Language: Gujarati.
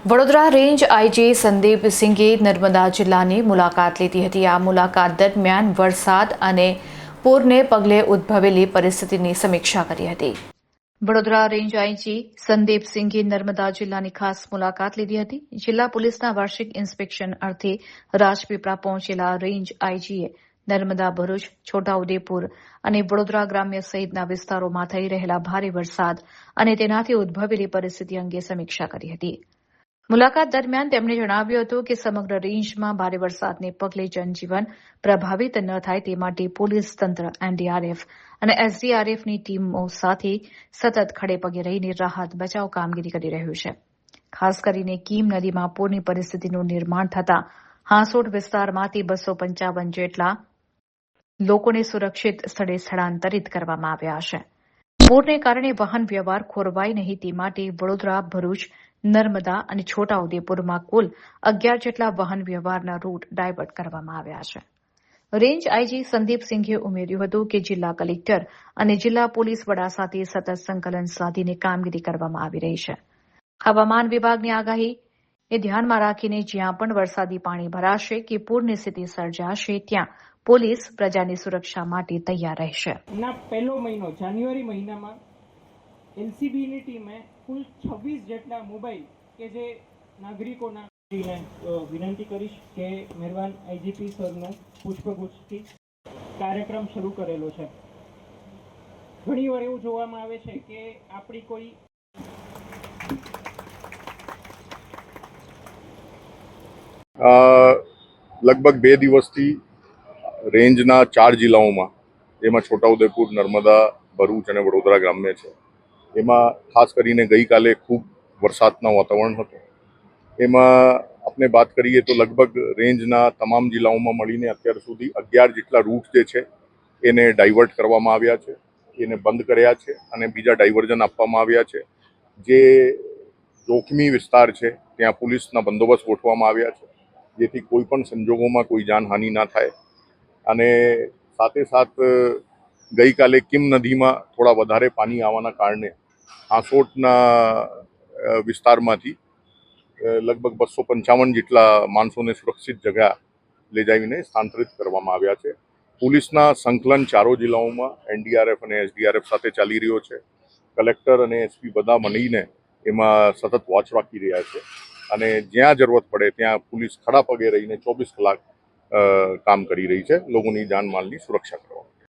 વડોદરા રેન્જ આઈજી સંદીપ સિંઘે નર્મદા જિલ્લાની મુલાકાત લીધી હતી। આ મુલાકાત દરમિયાન વરસાદ અને પૂરને પગલે ઉદ્ભવેલી પરિસ્થિતિની સમીક્ષા કરી હતી। વડોદરા રેન્જ આઈજી સંદીપ સિંઘે નર્મદા જિલ્લાની ખાસ મુલાકાત લીધી હતી। જિલ્લા પોલીસના વાર્ષિક ઇન્સ્પેક્શન અર્થે રાજપીપળા પહોંચેલા રેન્જ આઈજીએ નર્મદા, ભરૂચ, છોટાઉદેપુર અને વડોદરા ગ્રામ્ય સહિતના વિસ્તારોમાં થઈ રહેલા ભારે વરસાદ અને તેનાથી ઉદ્ભવેલી પરિસ્થિતિ અંગે સમીક્ષા કરી હતી। મુલાકાત દરમિયાન તેમણે જણાવ્યું હતું કે સમગ્ર રેન્જમાં ભારે વરસાદને પગલે જનજીવન પ્રભાવિત ન થાય તે માટે પોલીસ તંત્ર એનડીઆરએફ અને એસડીઆરએફની ટીમો સાથે સતત ખડેપગે રહીને રાહત બચાવ કામગીરી કરી રહ્યું છે। ખાસ કરીને કીમ નદીમાં પૂરની પરિસ્થિતિનું નિર્માણ થતાં હાંસોટ વિસ્તારમાંથી 255 જેટલા લોકોને સુરક્ષિત સ્થળે સ્થળાંતરિત કરવામાં આવ્યા છે। પૂરને કારણે વાહન વ્યવહાર ખોરવાય નહીં તે માટે વડોદરા, ભરૂચ, નર્મદા અને છોટાઉદેપુરમાં કુલ 11 જેટલા વાહન વ્યવહારના રૂટ ડાયવર્ટ કરવામાં આવ્યા છે। રેન્જ આઈજી સંદીપ સિંઘે ઉમેર્યું હતું કે જિલ્લા કલેક્ટર અને જિલ્લા પોલીસ વડા સાથે સતત સંકલન સાધીને કામગીરી કરવામાં આવી રહી છે। હવામાન વિભાગની આગાહીને ધ્યાનમાં રાખીને જ્યાં પણ વરસાદી પાણી ભરાશે કે પૂરની સ્થિતિ સર્જાશે ત્યાં પોલીસ પ્રજાની સુરક્ષા માટે તૈયાર રહેશે। પહેલો મહિનો જાન્યુઆરી મહિનામાં એલસીબીની ટીમે કુલ 26 જેટલા મોબાઈલ કે જે નાગરિકોના વિનંતી કરીશ કે મહેરબાન આઈજીપી સરનો પુષ્પગુચ્છથી કાર્યક્રમ શરૂ કરેલો છે। ઘણીવાર એવું જોવામાં આવે છે કે આપણી કોઈ લગભગ 2 દિવસથી રેન્જના 4 જિલ્લાઓમાં, જેમાં છોટાઉદેપુર, નર્મદા, ભરૂચ અને વડોદરા ગ્રામ્ય છે, એમાં ખાસ કરીને ગઈકાલે ખૂબ વરસાદનું વાતાવરણ હતું। એમાં આપણે વાત કરીએ તો લગભગ રેન્જના તમામ જિલ્લાઓમાં મળીને અત્યાર સુધી 11 જેટલા રૂટ જે છે એને ડાયવર્ટ કરવામાં આવ્યા છે, એને બંધ કર્યા છે અને બીજા ડાયવર્ઝન આપવામાં આવ્યા છે। જે જોખમી વિસ્તાર છે ત્યાં પોલીસના બંદોબસ્ત ગોઠવવામાં આવ્યા છે, જેથી કોઈ પણ સંજોગોમાં કોઈ જાનહાનિ ના થાય। અને સાથે સાથ ગઈકાલે કીમ નદીમાં થોડા વધારે પાણી આવવાના કારણે હાંસોટના વિસ્તારમાંથી લગભગ 255 જેટલા માણસોને સુરક્ષિત જગ્યા લઈ જઈને સ્થાનાંતરિત કરવામાં આવ્યા છે। પોલીસના સંકલન ચારો જિલ્લાઓમાં એનડીઆરએફ અને એસડીઆરએફ સાથે ચાલી રહ્યો છે। કલેક્ટર અને એસપી બધા મળીને એમાં સતત વોચ રાખી રહ્યા છે અને જ્યાં જરૂરત પડે ત્યાં પોલીસ ખડા પગે રહીને 24 કલાક કામ કરી રહી છે લોકોની જાનમાલની સુરક્ષા કરવા।